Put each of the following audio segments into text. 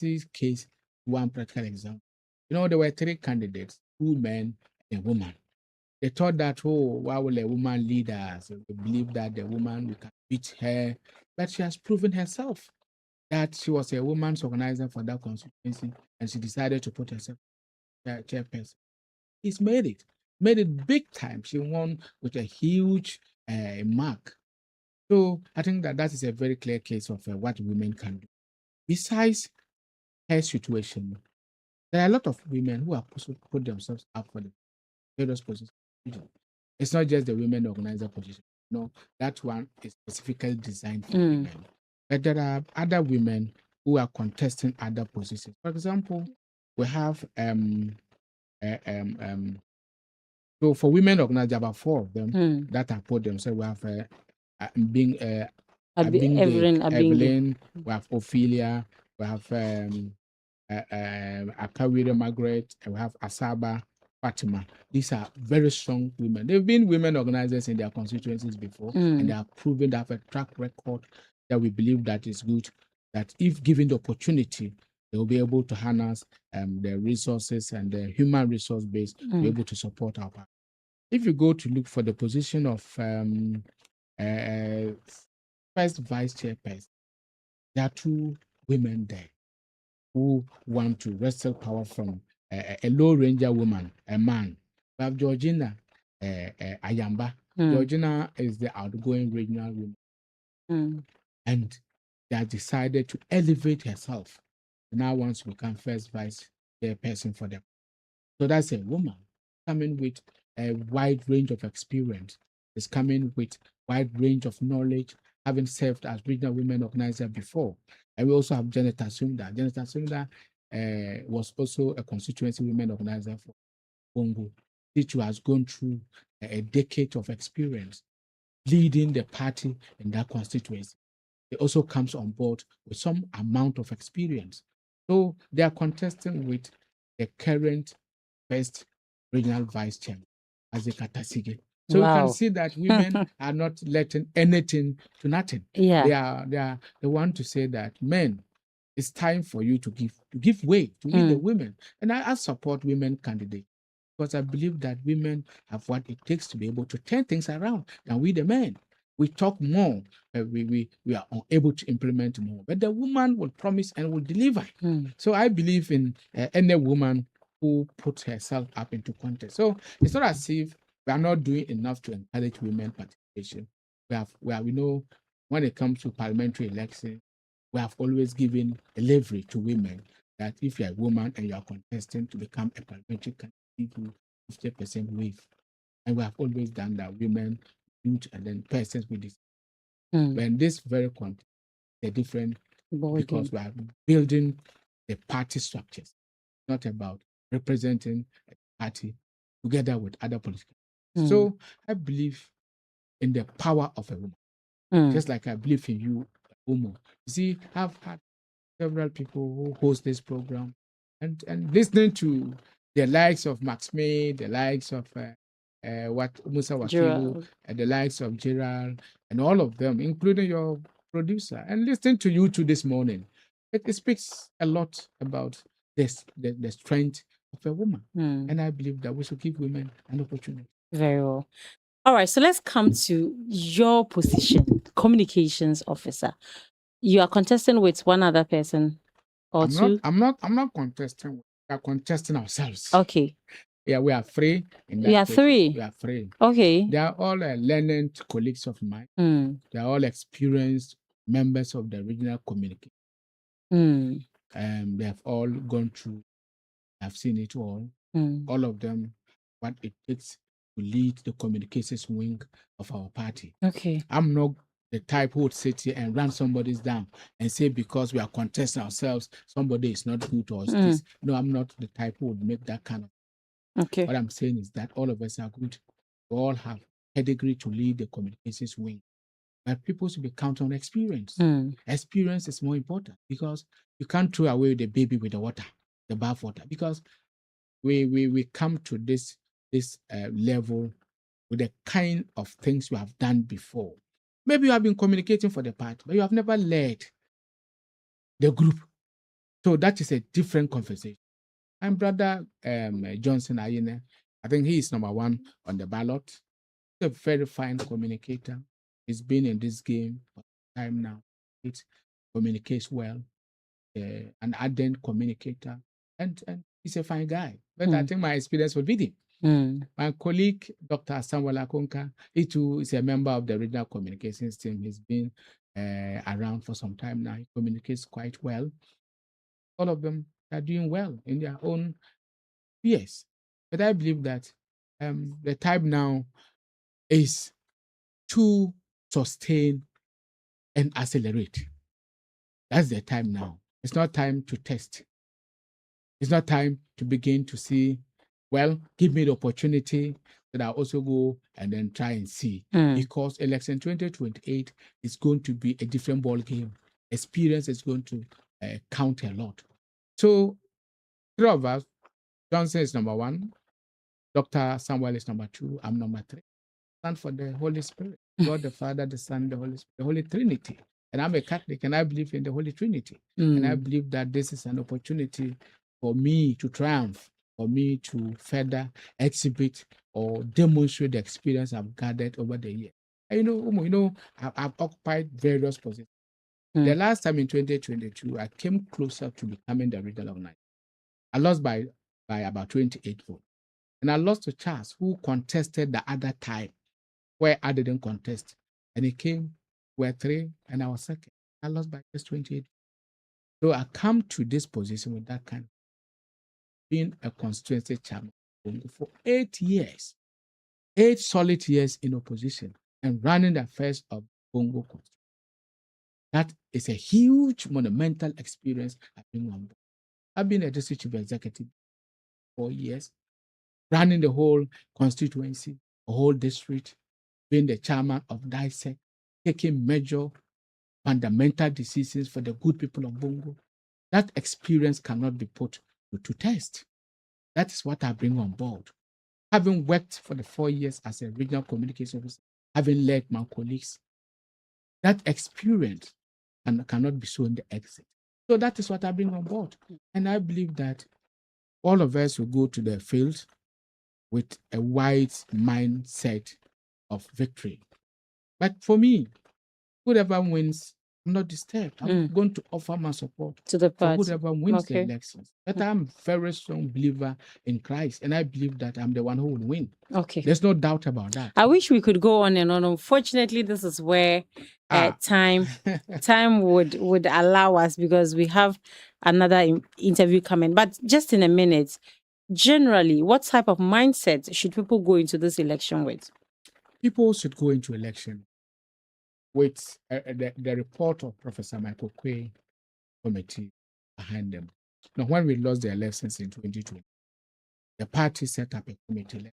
this case one practical example. There were three candidates, two men and a woman. They thought that, why will a woman lead us? They believe that the woman, we can beat her. But she has proven herself that she was a woman's organizer for that constituency, and she decided to put herself chairperson. He's made it big time. She won with a huge mark. So I think that is a very clear case of what women can do. Besides her situation, there are a lot of women who have also put themselves up for the various positions. It's not just the women organizer position. No, that one is specifically designed for women. But there are other women who are contesting other positions. For example, we have so for women organizers, about four of them that have put themselves. We have Evelyn, we have Ophelia, we have Akawira Margaret, and we have Asaba Fatima. These are very strong women. They've been women organizers in their constituencies before, and they have proven they have a track record that we believe that is good, that if given the opportunity, they will be able to harness the resources and the human resource base to be able to support our party. If you go to look for the position of first vice chairperson, there are two women there who want to wrestle power from a low ranger woman, a man. We have Georgina Ayamba. Georgina is the outgoing regional woman. And they have decided to elevate herself. Now wants to become first vice chairperson for them. So that's a woman coming with a wide range of experience. Is coming with wide range of knowledge, having served as regional women organizer before. And we also have Janet Asumda. Janet Asumda was also a constituency women organizer for Congo. She has gone through a decade of experience leading the party in that constituency. It also comes on board with some amount of experience. So they are contesting with the current first regional vice chairman, Azeka Sige. So you can see that women are not letting anything to nothing. Yeah. They want to say that men, it's time for you to give way to lead the women. And I support women candidates because I believe that women have what it takes to be able to turn things around than we the men. We talk more, we are unable to implement more. But the woman will promise and will deliver. So I believe in any woman who puts herself up into contest. So it's not as if we are not doing enough to encourage women participation. We know when it comes to parliamentary elections, we have always given a leverage to women that if you're a woman and you are contesting to become a parliamentary candidate, 50% wave. And we have always done that. Women, youth, and then persons with this. When this very contest, they're different because we are building the party structures, not about representing a party together with other political. So I believe in the power of a woman, just like I believe in you, a woman. You see, I've had several people who host this program and listening to the likes of Max May, the likes of Musa Wakilu, the likes of Gerald, and all of them, including your producer, and listening to you two this morning. It speaks a lot about this, the strength of a woman. And I believe that we should give women an opportunity. Very well. All right, so let's come to your position, communications officer. You are contesting with one other person or two? I'm not contesting. We are contesting ourselves. Okay. Yeah, we are free. We are three. We are free. Okay. They are all learned colleagues of mine. They are all experienced members of the regional community. They have all gone through. I've seen it all. All of them, what it takes to lead the communications wing of our party. Okay. I'm not the type who would sit here and run somebody's down and say because we are contesting ourselves, somebody is not good to us. This. No, I'm not the type who would make that kind of. Okay. What I'm saying is that all of us are good. We all have pedigree to lead the communications wing. But people should be counting on experience. Experience is more important because you can't throw away the baby with the water, the bath water, because we come to this level with the kind of things you have done before. Maybe you have been communicating for the party, but you have never led the group. So that is a different conversation. And brother Johnson Ayine, I think he is number one on the ballot. He's a very fine communicator. He's been in this game for some time now. He communicates well, an ardent communicator, and he's a fine guy. But I think my experience will beat him. My colleague, Dr. Samuel Akonka, he too is a member of the regional communications team. He's been around for some time now. He communicates quite well. All of them are doing well in their own spheres. But I believe that the time now is to sustain and accelerate. That's the time now. It's not time to test. It's not time to begin to see, well, give me the opportunity that I'll also go and then try and see. Because election 2028 is going to be a different ball game. Experience is going to count a lot. So, three of us, Johnson is number one, Dr. Samuel is number two, I'm number three. Stand for the Holy Spirit, God the Father, the Son, the Holy Spirit, the Holy Trinity. And I'm a Catholic and I believe in the Holy Trinity. And I believe that this is an opportunity for me to triumph, for me to further exhibit or demonstrate the experience I've gathered over the years. And I've occupied various positions. The last time in 2022, I came closer to becoming the regional organizer. I lost by about 28 votes. And I lost to Charles, who contested the other time, where I didn't contest. And he came, we're three, and I was second. I lost by just 28. So I come to this position with that kind of being a constituency chairman for 8 years, 8 solid years in opposition, and running the affairs of Bongo constituency. That is a huge, monumental experience I've been on. I've been a district chief executive for 4 years, running the whole constituency, the whole district, being the chairman of DISEC, taking major fundamental decisions for the good people of Bongo. That experience cannot be put to test. That is what I bring on board. Having worked for the 4 years as a regional communication officer, having led my colleagues, that experience cannot be shown the exit. So that is what I bring on board. And I believe that all of us will go to the field with a wide mindset of victory. But for me, whoever wins, I'm not disturbed. I'm going to offer my support to the for party. whoever wins the elections. But I'm a very strong believer in Christ, and I believe that I'm the one who will win. Okay. There's no doubt about that. I wish we could go on and on. Unfortunately, this is where time would allow us, because we have another interview coming. But just in a minute, generally, what type of mindset should people go into this election with? People should go into election with the report of Professor Michael Quay committee behind them. Now, when we lost the elections in 2020, the party set up a committee.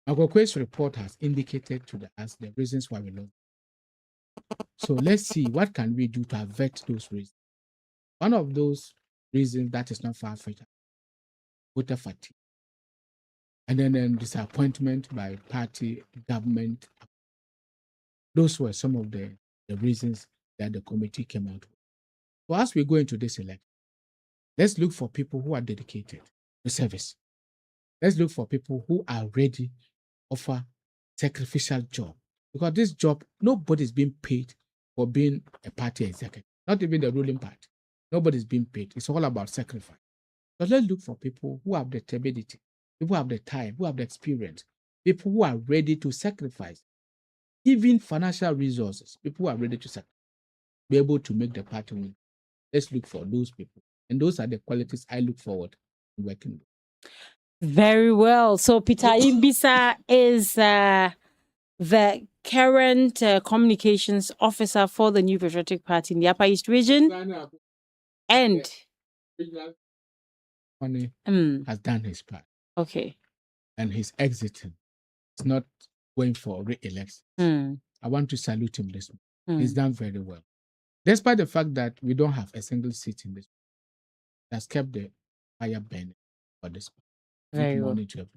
Michael Quay's report has indicated to us the reasons why we lost. So let's see, what can we do to avert those reasons? One of those reasons that is not far-fetched, voter fatigue, and then disappointment by party government. Those were some of the reasons that the committee came out with. So as we go into this election, let's look for people who are dedicated to service. Let's look for people who are ready to offer sacrificial job. Because this job, nobody's being paid for being a party executive, not even the ruling party. Nobody's being paid. It's all about sacrifice. So let's look for people who have the stability, people who have the time, who have the experience, people who are ready to sacrifice, even financial resources, people who are ready to sacrifice, be able to make the party win. Let's look for those people. And those are the qualities I look forward to working with. Very well. So Peter Imbisa is the current communications officer for the New Patriotic Party in the Upper East region. And has done his part. Okay. And he's exiting. He's not going for re-election. I want to salute him this morning. He's done very well. Despite the fact that we don't have a single seat in this, that's kept the fire burning for this. Very well. To everyone.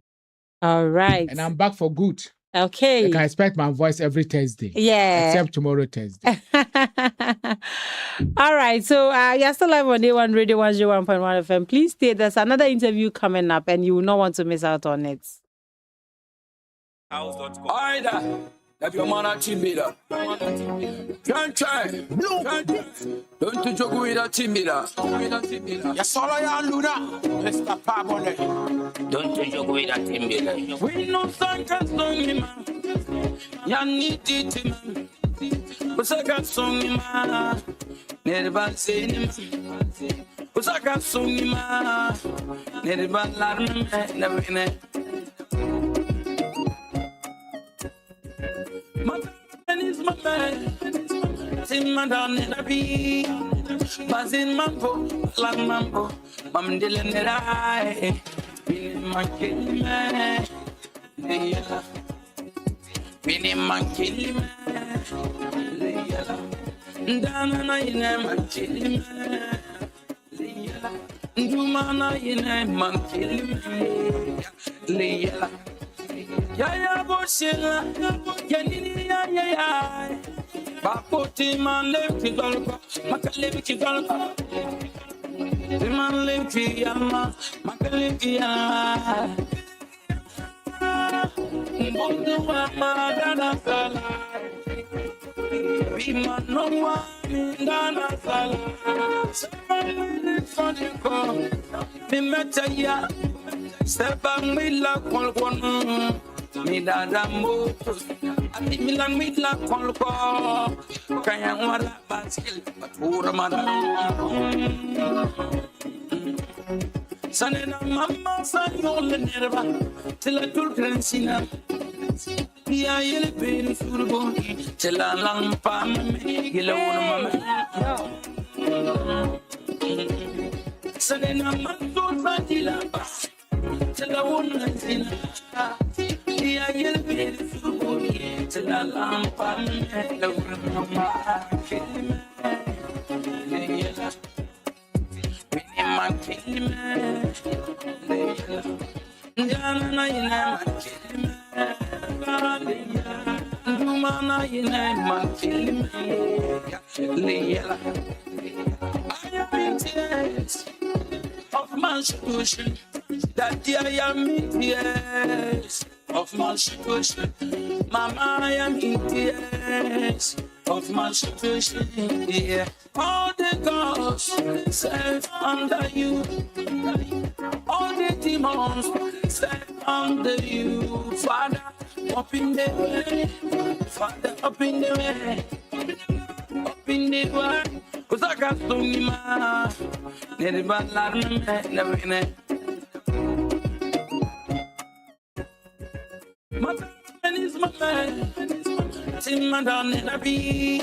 All right. And I'm back for good. Okay. I can expect my voice every Thursday. Yeah. Except tomorrow, Thursday. All right. So you're still live on A1 Radio 101.1 FM. Please stay. There's another interview coming up, and you will not want to miss out on it. If your man a team leader, can't try. Don't you joke with a team leader. Yes, all I am, Luna. Mr. Pabone. Don't you joke with a team leader. We know Sanka song, man. Ya need it, man. Usaka song, man. Never say him. Usaka song, man. Never learn, never. My man is my man. Sin madam nera bi. Bazin mambo, lang mambo. Mam dile nera. Bini mankili me. Leyala. Bini mankili me. Leyala. Ndana na ine mankili me. Leyala. Nduma na ine mankili me. Leyala. Ya boshela, ya nini ya. Bapoti man live ki golko, makalive ki golko. Man live ki yama, makalive ki yama. Mbondu wa madana sala, bima no wa mindana sala. Sabali foniko, bimeta ya, sebang mila kolkono. Mi dada motos, ati milan midla kolko, kaya wala baskil patura mada. Sanena mama sanole nerva, tila tulkrensina. Ya yele peri surbo, tila lampa me gila wona mama. Sanena manto sadila ba, tila wona zina. Ya yel bir subu tla lampa la urma kelime leyla bini man kelime leyla jana na ina kelime leyla duma na ina man kelime leyla I am in tears of my situation that I am in tears of my situation, Mama, I am in tears of my situation. Yeah, all the gods set under you, all the demons set under you. Father, up in the way, Father, up in the way, up in the way. Cause I got so many, never learn. My man is my man. Sin madam nera bi.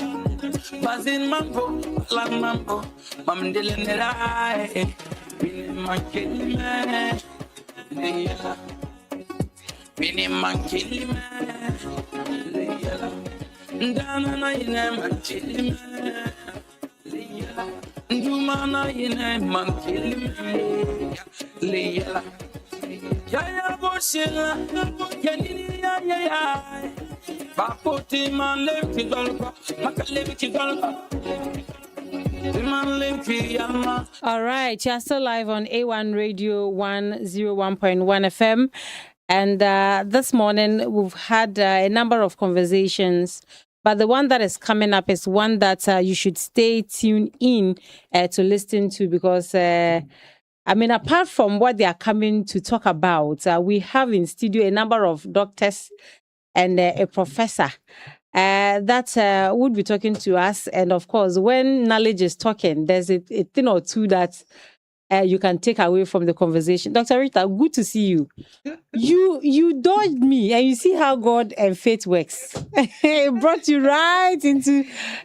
Bazin mambo, lang mambo. Mam dile nera. Bini mankili me. Leyala. Bini mankili me. Leyala. Ndana na ine mankili me. Leyala. Nduma na ine mankili me. Leyala. Ya boshela, ya nini ya. Bapoti man live ki golko, makalive ki golko. Man live ki yama. All right, you're still live on A1 Radio 101.1 FM. And this morning we've had a number of conversations. But the one that is coming up is one that you should stay tuned in to listen to because apart from what they are coming to talk about, we have in studio a number of doctors and a professor that would be talking to us. And of course, when knowledge is talking, there's a thing or two that you can take away from the conversation. Dr. Rita, good to see you. You dodged me, and you see how God and faith works. It brought you right into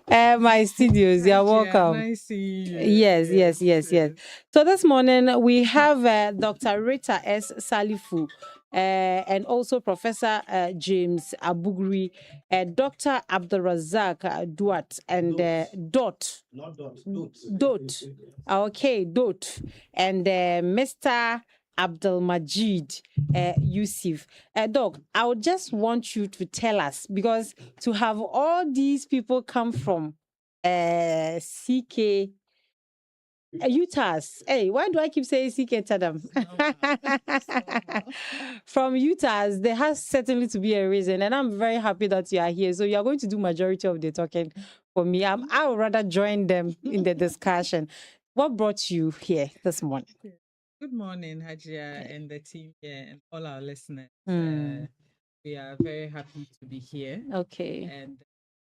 my studios. You're welcome. Nice seeing you. Yes. So this morning we have Dr. Rita S. Salifu. And also Professor James Abugri, Dr. Abdulrazak Duat, and Dot. Not dot. Dot. Okay, Dot. And Mr. Abdul Majid Yusuf. Doc, I would just want you to tell us, because to have all these people come from CK Utah's. Hey, why do I keep saying CK Tadam? From Utah's, there has certainly to be a reason, and I'm very happy that you are here. So you are going to do majority of the talking for me. I would rather join them in the discussion. What brought you here this morning? Good morning, Hajia and the team here and all our listeners. Mm. We are very happy to be here. Okay. And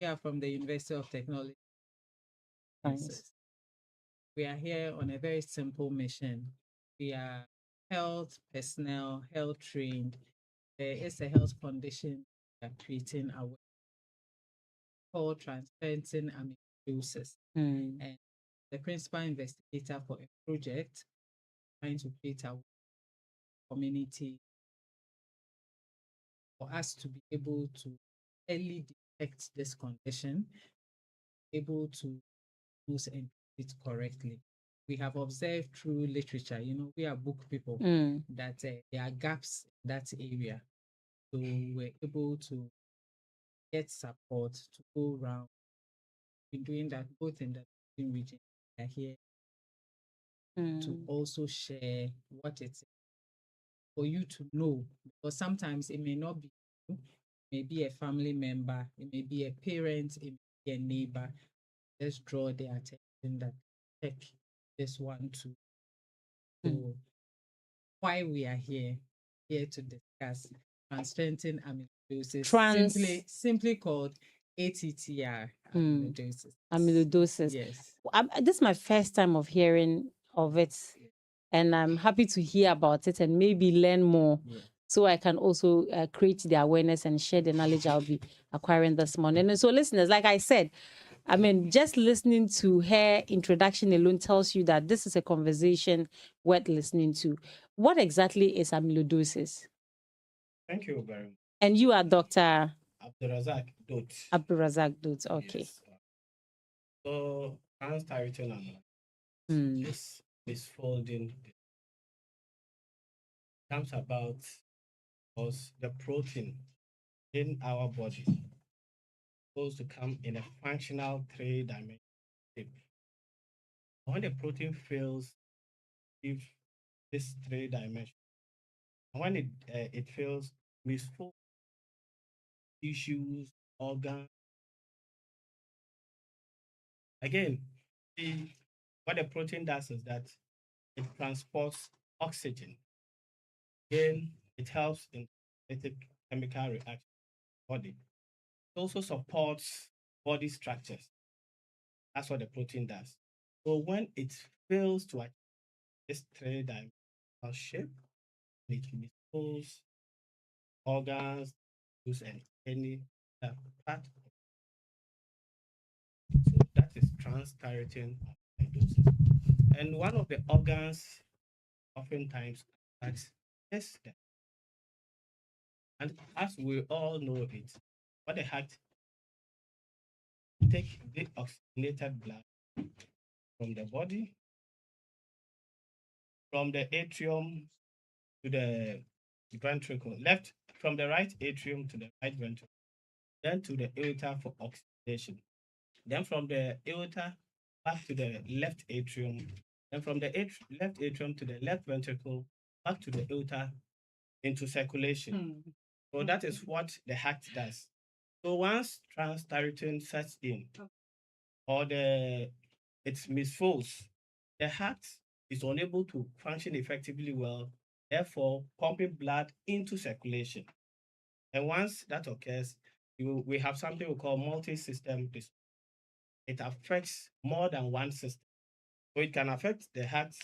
we are from the University of Technology. Nice. We are here on a very simple mission. We are health personnel, health trained. There is a health condition we are creating awareness called transplanting amyloidosis. And the principal investigator for a project trying to create a community for us to be able to early detect this condition, able to use and treat it correctly. We have observed through literature, we are book people, that there are gaps in that area. So we're able to get support to go around. We're doing that both in the region. We are here to also share what it's for you to know, because sometimes it may not be you, it may be a family member, it may be a parent, it may be a neighbor. Just draw their attention that check this one too. So why we are here to discuss transplanting amyloidosis, simply called ATTR amyloidosis. Amyloidosis. Yes. This is my first time of hearing of it, and I'm happy to hear about it and maybe learn more. Yeah. So I can also create the awareness and share the knowledge I'll be acquiring this morning. And so, listeners, like I said, I mean, just listening to her introduction alone tells you that this is a conversation worth listening to. What exactly is amyloidosis? Thank you very much. And you are Dr. Abdulrazak Dot. Abdulrazak Dot, okay. Yes. So, transthyretin amyloidosis, misfolding, comes about because the protein in our body is supposed to come in a functional 3-dimensional shape. When the protein fails, if this 3-dimension, when it fails, misfold tissues, organs. Again, what the protein does is that it transports oxygen. Again, it helps in chemical reaction in the body. It also supports body structures. That's what the protein does. So when it fails to achieve this 3-dimensional shape, it misfolds organs, and any part. So that is transthyretin amyloidosis. And one of the organs oftentimes attacks is the, and as we all know it, what the heart take the oxygenated blood from the body, from the atrium to the ventricle, left from the right atrium to the right ventricle, then to the aorta for oxygenation, then from the aorta back to the left atrium, then from the left atrium to the left ventricle, back to the aorta into circulation. So that is what the heart does. So once transthyretin sets in, or it misfolds, the heart is unable to function effectively well, therefore pumping blood into circulation. And once that occurs, we have something we call multi-system disorder. It affects more than one system. So it can affect the heart,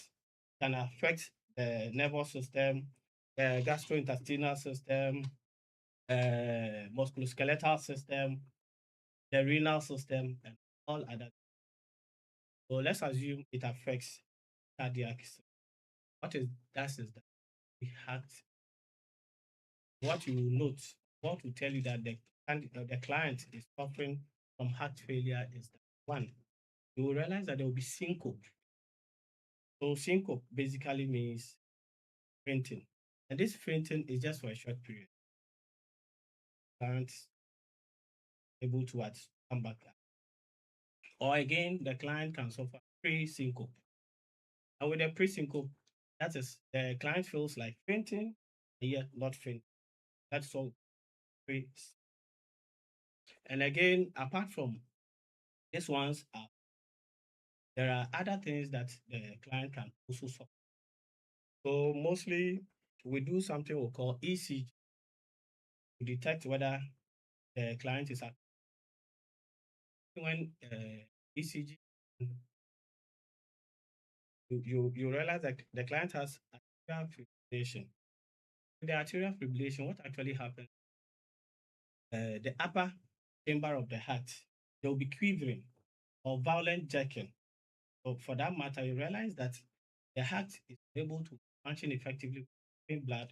can affect the nervous system, the gastrointestinal system, musculoskeletal system, the renal system, and all other. So let's assume it affects cardiac system. What is that is that the heart. What you will note, what will tell you that the client is suffering from heart failure is that one, you will realize that there will be syncope. So syncope basically means fainting. And this fainting is just for a short period. Clients able to come back. Or again, the client can suffer pre-syncope. And with the pre-syncope, that is, the client feels like fainting, yet not fainting. That's all pre. And again, apart from these ones, there are other things that the client can also suffer. So mostly, we do something we call ECG to detect whether the client is when ECG, you realize that the client has arterial fibrillation. With the arterial fibrillation, what actually happens? The upper chamber of the heart, there will be quivering or violent jerking. So for that matter, you realize that the heart is able to function effectively in blood.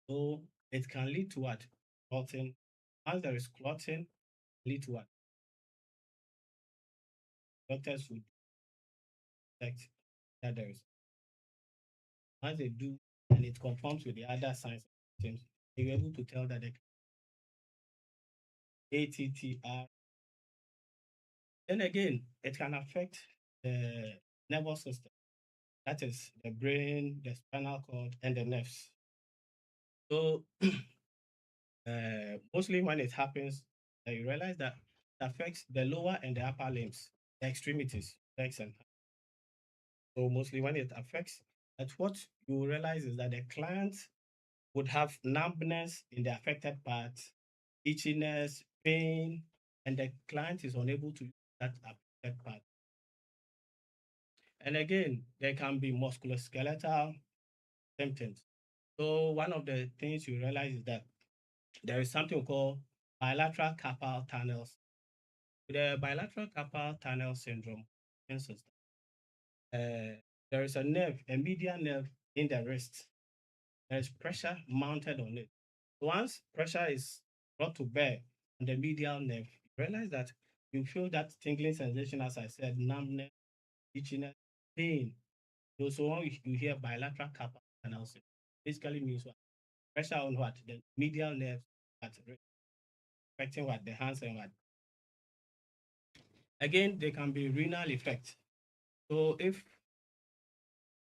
So it can lead to what? Clotting. Once there is clotting, lead to what? Doctors would detect that there is. Once they do, and it conforms with the other signs and symptoms, they're able to tell that the ATTR. Then again, it can affect the nervous system. That is the brain, the spinal cord, and the nerves. So mostly when it happens, you realize that it affects the lower and the upper limbs, the extremities, legs and hands. So mostly when it affects, that's what you realize is that the client would have numbness in the affected part, itchiness, pain, and the client is unable to use that affected part. And again, there can be musculoskeletal symptoms. So one of the things you realize is that there is something called bilateral carpal tunnel. The bilateral carpal tunnel syndrome, for instance, there is a nerve, a medial nerve in the wrist. There is pressure mounted on it. Once pressure is brought to bear on the medial nerve, you realize that you feel that tingling sensation, as I said, numbness, itchiness, pain. So when you hear bilateral carpal tunnel syndrome, basically means what? Pressure on what? The medial nerve at affecting what? The hands and what? Again, there can be renal effect. So if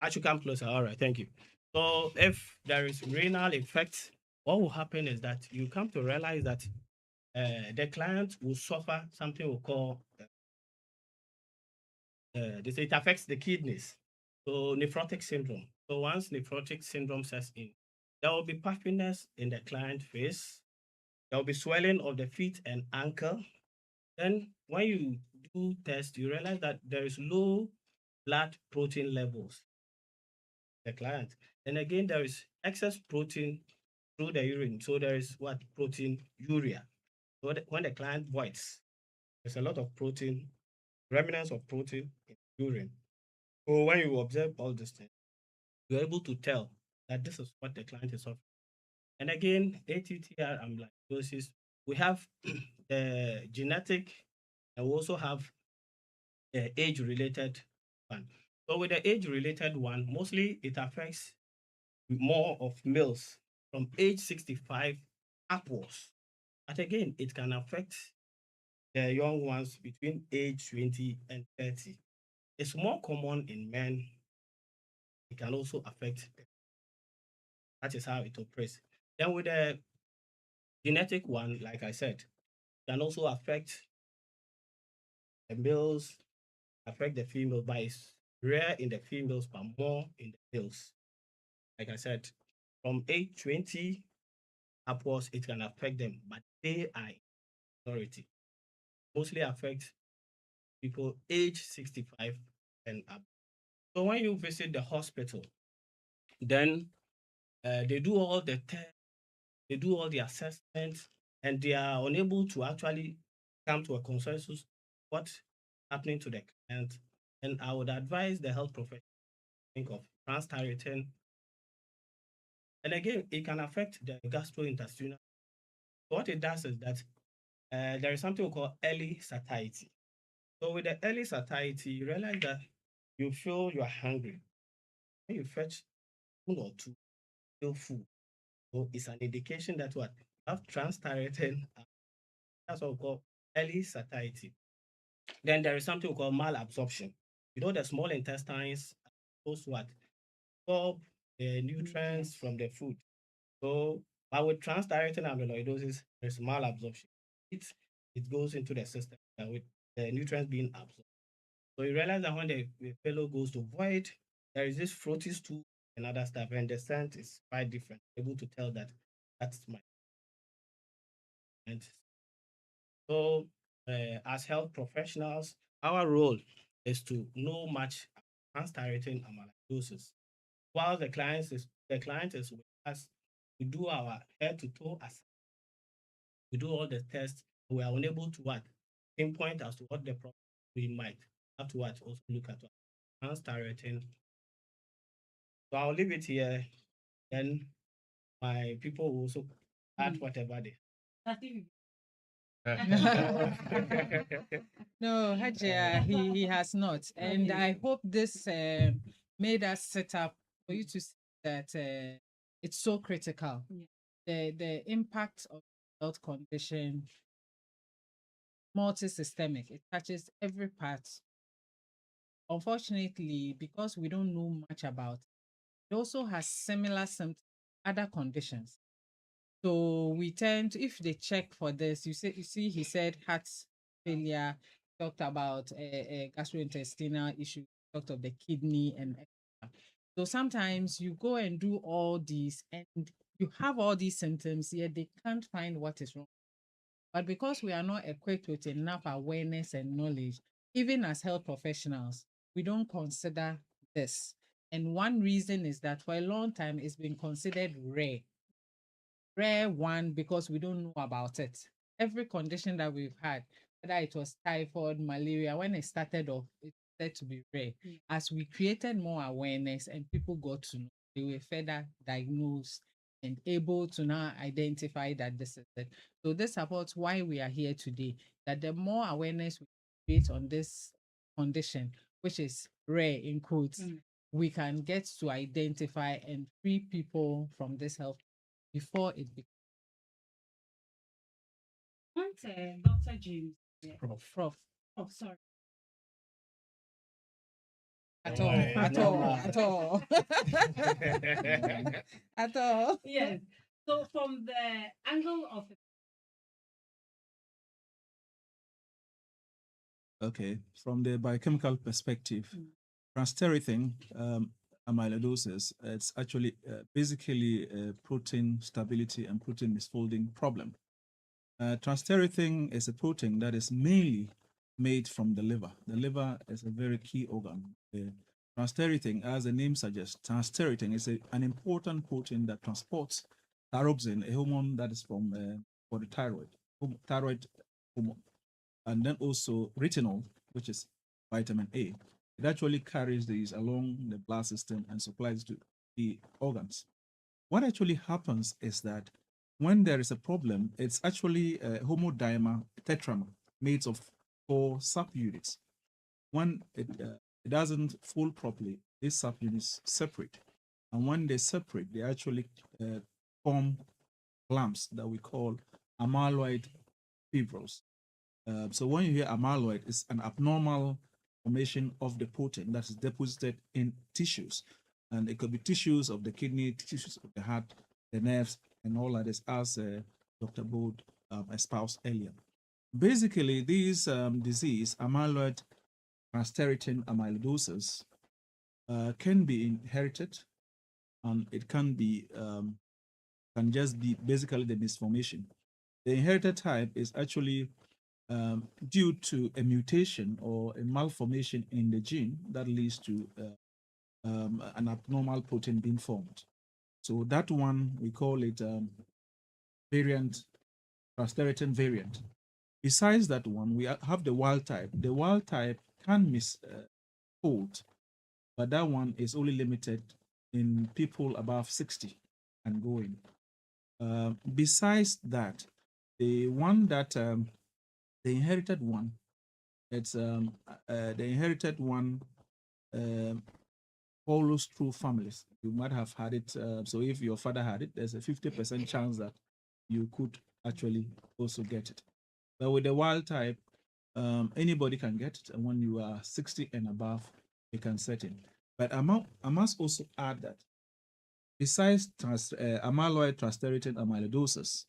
I should come closer, all right, thank you. So if there is renal effect, what will happen is that you come to realize that the client will suffer something we call they say it affects the kidneys. So nephrotic syndrome. So once nephrotic syndrome sets in, there will be puffiness in the client face. There will be swelling of the feet and ankle. Then when you do test, you realize that there is low blood protein levels in the client. And again, there is excess protein through the urine. So there is what? Protein urea. So when the client voids, there's a lot of protein, remnants of protein in urine. So when you observe all these things, you're able to tell that this is what the client is suffering. And again, ATTR amyloidosis, we have the genetic, and we also have the age-related one. So with the age-related one, mostly it affects more of males from age 65 upwards. But again, it can affect the young ones between age 20 and 30. It's more common in men. It can also affect them. That is how it operates. Then with the genetic one, like I said, can also affect the males, affect the female, but it's rare in the females, but more in the males. Like I said, from age 20 upwards, it can affect them, but they are minority. Mostly affect people age 65 and up. So when you visit the hospital, then they do all the tests, they do all the assessments, and they are unable to actually come to a consensus what's happening to the client. And I would advise the health professional to think of transthyretin. And again, it can affect the gastrointestinal. What it does is that there is something we call early satiety. So with the early satiety, you realize that you feel you are hungry. When you fetch one or two, feel full. So it's an indication that what you have transthyretin. That's what we call early satiety. Then there is something we call malabsorption. You know, the small intestines are supposed to what? Absorb the nutrients from the food. So, but with trans-directing amyloidosis, there's malabsorption. It goes into the system with the nutrients being absorbed. So you realize that when the fellow goes to void, there is this frothy stool and other stuff, and the scent is quite different. Able to tell that that's my scent. So, as health professionals, our role is to know much trans-thyretin amyloidosis. While the client is with us, we do our head to toe assessment. We do all the tests. We are unable to what pinpoint as to what the problem we might have to what also look at trans-thyretin. So I'll leave it here. Then my people will also add whatever they. No, Hajia, he has not. And I hope this made us set up for you to see that it's so critical. Yeah. The impact of health condition, multi-systemic, it touches every part. Unfortunately, because we don't know much about it also has similar symptoms, other conditions. So we tend, if they check for this, you see, he said heart failure, talked about a gastrointestinal issue, talked of the kidney and etc. So sometimes you go and do all these and you have all these symptoms, yet they can't find what is wrong. But because we are not equipped with enough awareness and knowledge, even as health professionals, we don't consider this. And one reason is that for a long time, it's been considered rare. Rare one, because we don't know about it. Every condition that we've had, whether it was typhoid, malaria, when it started off, it's said to be rare. As we created more awareness and people got to know, they were further diagnosed and able to now identify that this is it. So this supports why we are here today, that the more awareness we create on this condition, which is rare in quotes, we can get to identify and free people from this health before it becomes Dr. James. Prof. Oh, sorry. At all, Right, at no, all, no. at all. At all. Yes. So from the angle of Okay, from the biochemical perspective, transthyretin amyloidosis, it's actually basically a protein stability and protein misfolding problem. Transthyretin is a protein that is mainly made from the liver. The liver is a very key organ. Transthyretin, as the name suggests, transthyretin is an important protein that transports thyroxine, a hormone that is from for the thyroid hormone, and then also retinol, which is vitamin A. It actually carries these along the blood system and supplies to the organs. What actually happens is that when there is a problem, it's actually a homodimer tetramer made of 4 subunits. When it doesn't fold properly, these subunits separate. And when they separate, they actually form clumps that we call amyloid fibrils. So when you hear amyloid, it's an abnormal formation of the protein that is deposited in tissues. And it could be tissues of the kidney, tissues of the heart, the nerves, and all that is, as Dr. Bode espoused earlier. Basically, these disease, amyloid transthyretin amyloidosis, can be inherited, and it can just be basically the misformation. The inherited type is actually due to a mutation or a malformation in the gene that leads to an abnormal protein being formed. So that one, we call it variant, transthyretin variant. Besides that one, we have the wild type. The wild type can misfold, but that one is only limited in people above 60 and going. Besides that, the one that the inherited one, it's the inherited one follows through families. You might have had it. So if your father had it, there's a 50% chance that you could actually also get it. But with the wild type, Anybody can get it, and when you are 60 and above, you can set it. But I must also add that besides amyloid transthyretin amyloidosis,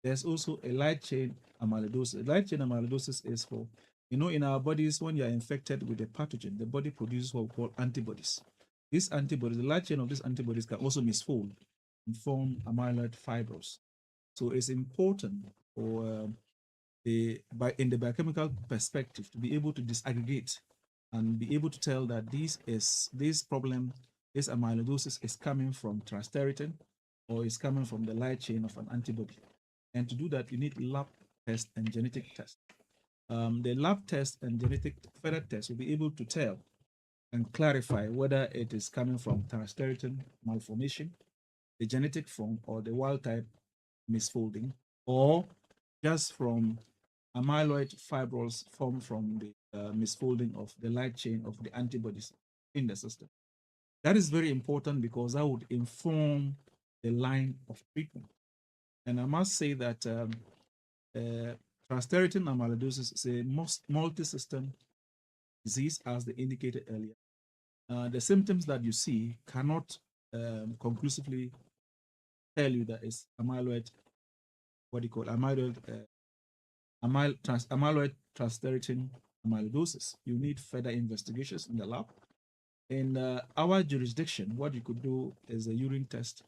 there's also a light chain amyloidosis. Light chain amyloidosis is for, in our bodies, when you are infected with a pathogen, the body produces what we call antibodies. These antibodies, the light chain of these antibodies can also misfold and form amyloid fibrils. So it's important for in the biochemical perspective to be able to disaggregate and be able to tell that this problem, this amyloidosis is coming from transthyretin or is coming from the light chain of an antibody. And to do that, you need lab test and genetic test. The lab test and genetic further test will be able to tell and clarify whether it is coming from transthyretin malformation, the genetic form, or the wild type misfolding, or just from amyloid fibrils formed from the misfolding of the light chain of the antibodies in the system. That is very important because that would inform the line of treatment. And I must say that transthyretin amyloidosis is a multi-system disease, as they indicated earlier. The symptoms that you see cannot conclusively tell you that it's amyloid, amyloid transthyretin amyloidosis. You need further investigations in the lab. In our jurisdiction, what you could do is a urine test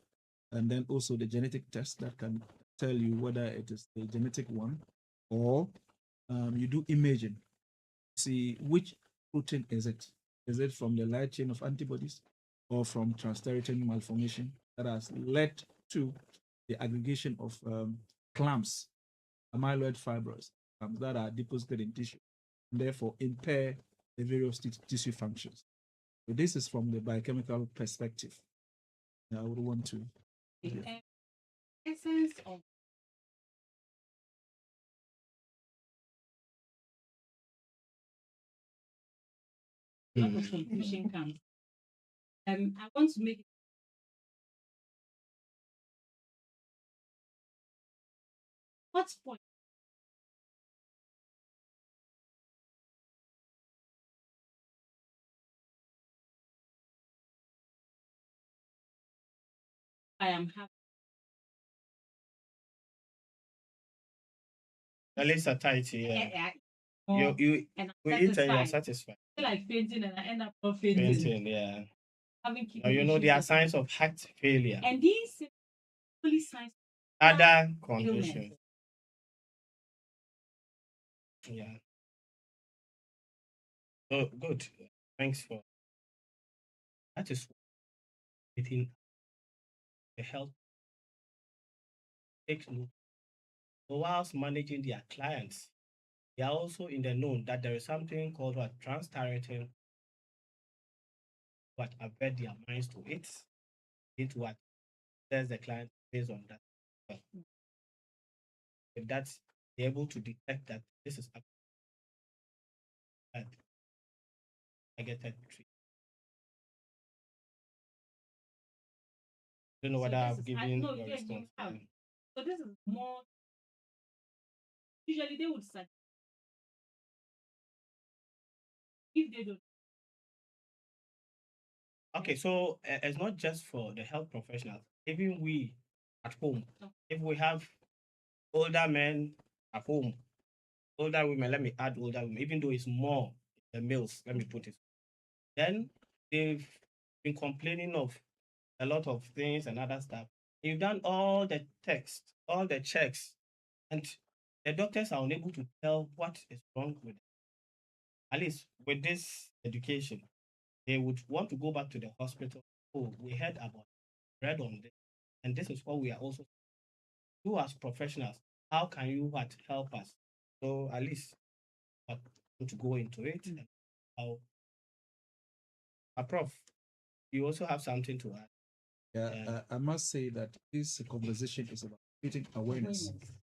and then also the genetic test that can tell you whether it is a genetic one, or you do imaging, see which protein is it. Is it from the light chain of antibodies or from transthyretin malformation that has led to the aggregation of clumps, amyloid fibrils that are deposited in tissue, and therefore impair the various tissue functions. So this is from the biochemical perspective. I would want to. The essence of a lot of confusion comes. I want to make what point I am happy. At least satiety. Yeah. More You and we I'm eat and you are satisfied. satisfied. I feel like fainting and I end up not fainting. Fainting, yeah. Having Now kidney you know issues there are and- signs of heart failure, And these only signs other illness. conditions. Yeah. Oh, good. Thanks for that. Is within the health take note. So whilst managing their clients, they are also in the known that there is something called what transthyretin, what avert their minds to it, into what tells the client based on that. Well, if that's they're able to detect that this is a targeted treatment. Don't know So whether this I've is- given no, your yes, you response. have. So this is more. Usually they would suggest if they don't. Okay, so it's not just for the health professionals. Even we at home, if we have older men at home, older women, let me add older women, even though it's more the males, let me put it. Then they've been complaining of a lot of things and other stuff. You've done all the tests, all the checks, and the doctors are unable to tell what is wrong with them. At least with this education, they would want to go back to the hospital. Oh, we heard about read on this, and this is what we are also. You as professionals, how can you what help us? So at least to go into it. And how, Prof, you also have something to add. Yeah, I must say that this conversation is about creating awareness.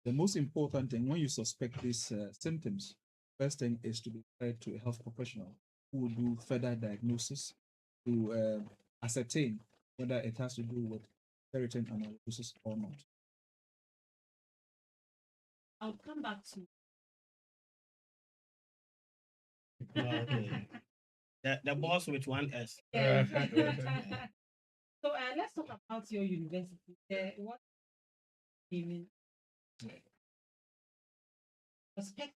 The most important thing when you suspect these symptoms, first thing is to be referred to a health professional who will do further diagnosis to ascertain whether it has to do with ferritin amyloidosis or not. I'll come back to Okay. The boss with one S. Yeah. So let's talk about your university. What even perspective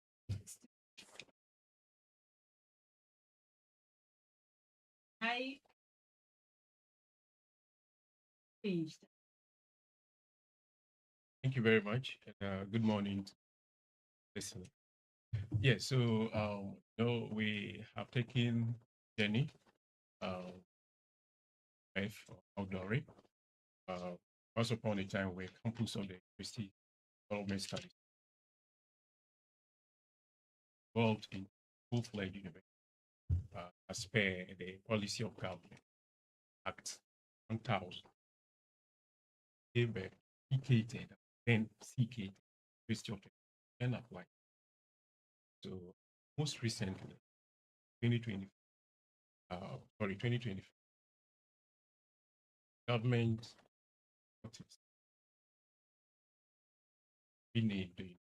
I changed. Thank you very much. Good morning, listener. Yeah, so we have taken journey life outdoor. Once upon a time, we're campus of the University Development Studies, involved in full-fledged university as per the policy of government Act 1000. Came CKT, then CKT, University of Technology, and applied. So most recently, 2020, 2020, government notice renamed the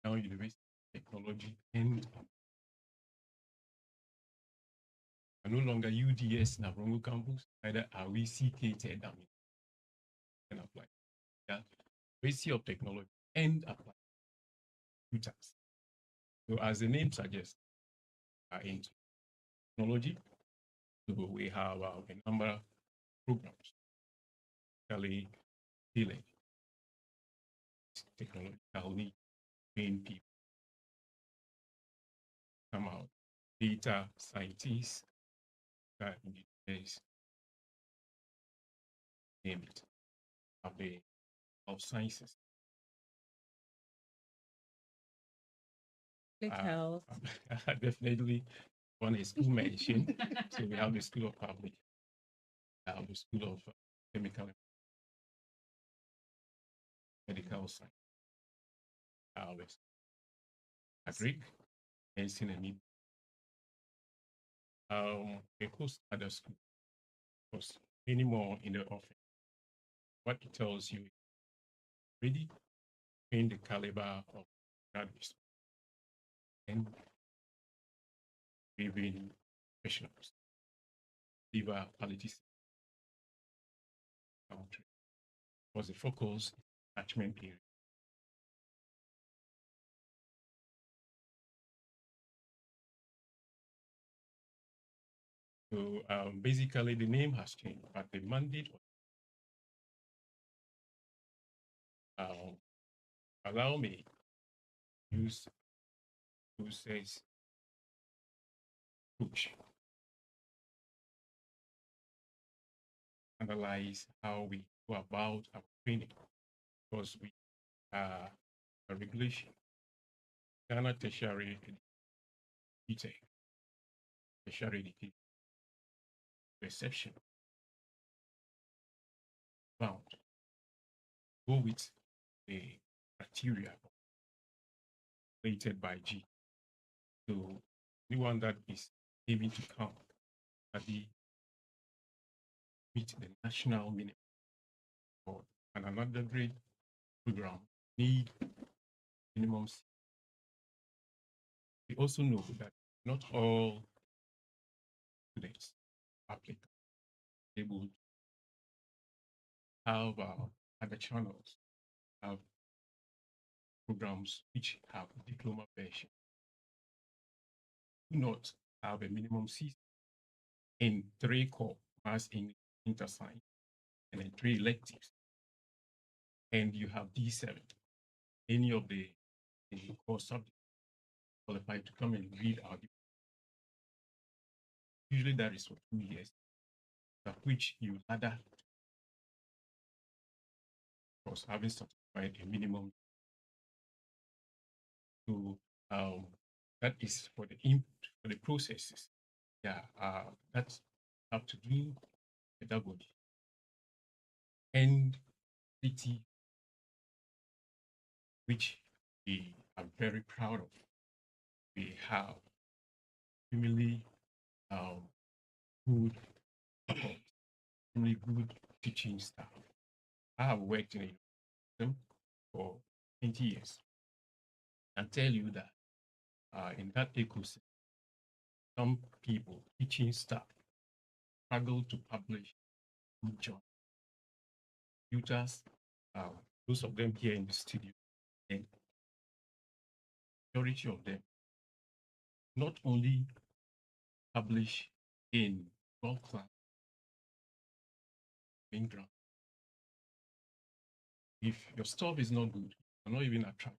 now University of Technology and no longer UDS Navrongo campus, either are we CKT and apply. Yeah, University of Technology and apply computers. So as the name suggests, are in technology. So we have a number of programs, especially dealing technological need, train people, come out, data scientists, engineers, name it, have the of sciences. Public health. Definitely one is school mentioned. So we have the School of Public, the School of Chemical and Medical Science, Agric, Medicine and Need. A host other school, of course, many more in the offering. What it tells you is really in the caliber of graduates and even professionals, liver quality country was the focus attachment area. So basically, the name has changed, but the mandate was allow me to use process push, analyze how we go about our training, because we are a regulation, Ghana tertiary education, tertiary education, perception, bound, go with the criteria rated by G. So anyone that is aiming to come at the meet the national minimum for an undergraduate program need minimum. We also know that not all students applicants able to have other channels, have programs which have diploma version, do not have a minimum C in 3 core mass in interscience and then 3 electives. And you have D7, any of the core subjects qualified to come and read our diploma. Usually that is for 2 years, of which you ladder, of course, having satisfied a minimum. So that is for the input, for the processes. Yeah, that have to do pedagogy and PT, which we are very proud of. We have extremely good, extremely good teaching staff. I have worked in a university for 20 years and tell you that in that ecosystem, some people, teaching staff, struggle to publish good job. Computers, those of them here in the studio, and majority of them not only publish in world-class main ground. If your stuff is not good, you're not even attracted.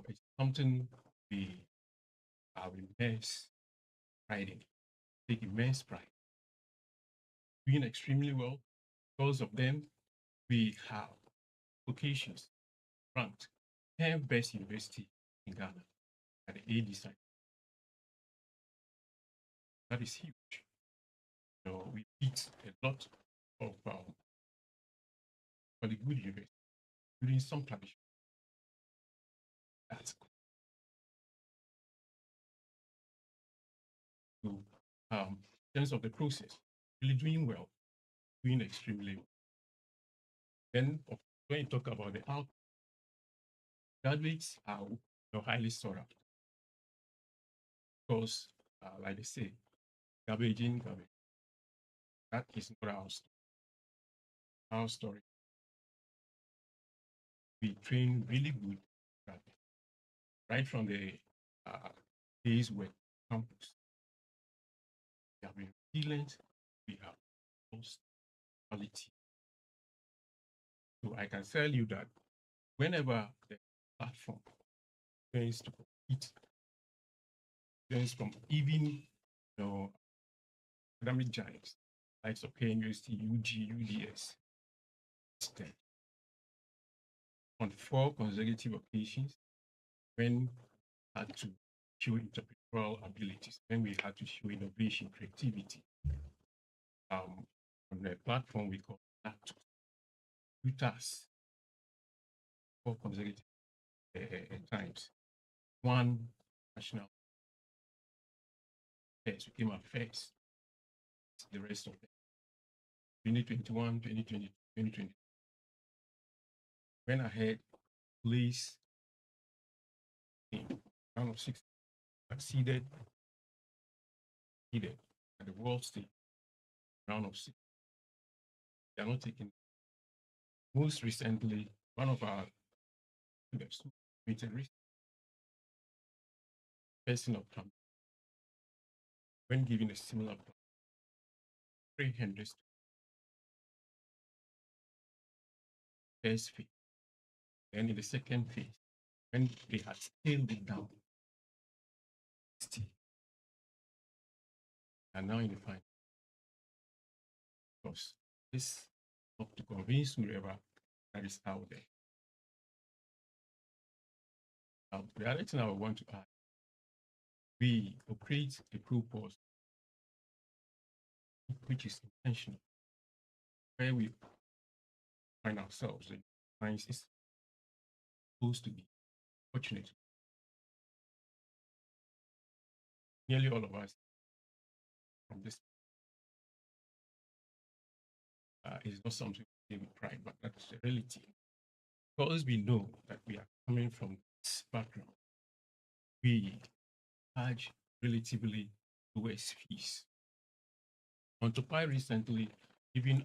It's something we have immense pride in, take immense pride. Doing extremely well. Because of them, we have locations ranked 10 best university in Ghana at the AD side. That is huge. We beat a lot of the good universities, including some tradition. That's cool. So, in terms of the process, really doing well, doing extremely well. Then, when you talk about the outcome, graduates are highly sought after. Because, like they say, garbage in, garbage. That is not our story. Our story. We train really good graduates, right from the days when campus. We have been resilient, we have lost quality. So I can tell you that whenever the platform tends to compete, tends from even academic giants, likes of KNUST, UG, UDS, STEM, on 4 consecutive occasions, when we had to show interpretorial abilities, when we had to show innovation, creativity, on the platform we call Lactus, UTAS, 4 consecutive times. 1 national test became our first. The rest of them. 2021, 2020, 2020. Went ahead, placed in round of 6, succeeded at the world stage, round of 6. They are not taking. Most recently, one of our students committed risk. Person of time, when given a similar plan, 300 first phase. Then in the second phase, when they had scaled it down, and now in the final. Because this not to convince whoever that is out there. The other thing I want to add, we operate a purpose which is intentional, where we find ourselves in science is supposed to be fortunate. Nearly all of us from this is not something we give pride, but that's the reality. Because we know that we are coming from this background, we charge relatively less fees. Ontopie recently, even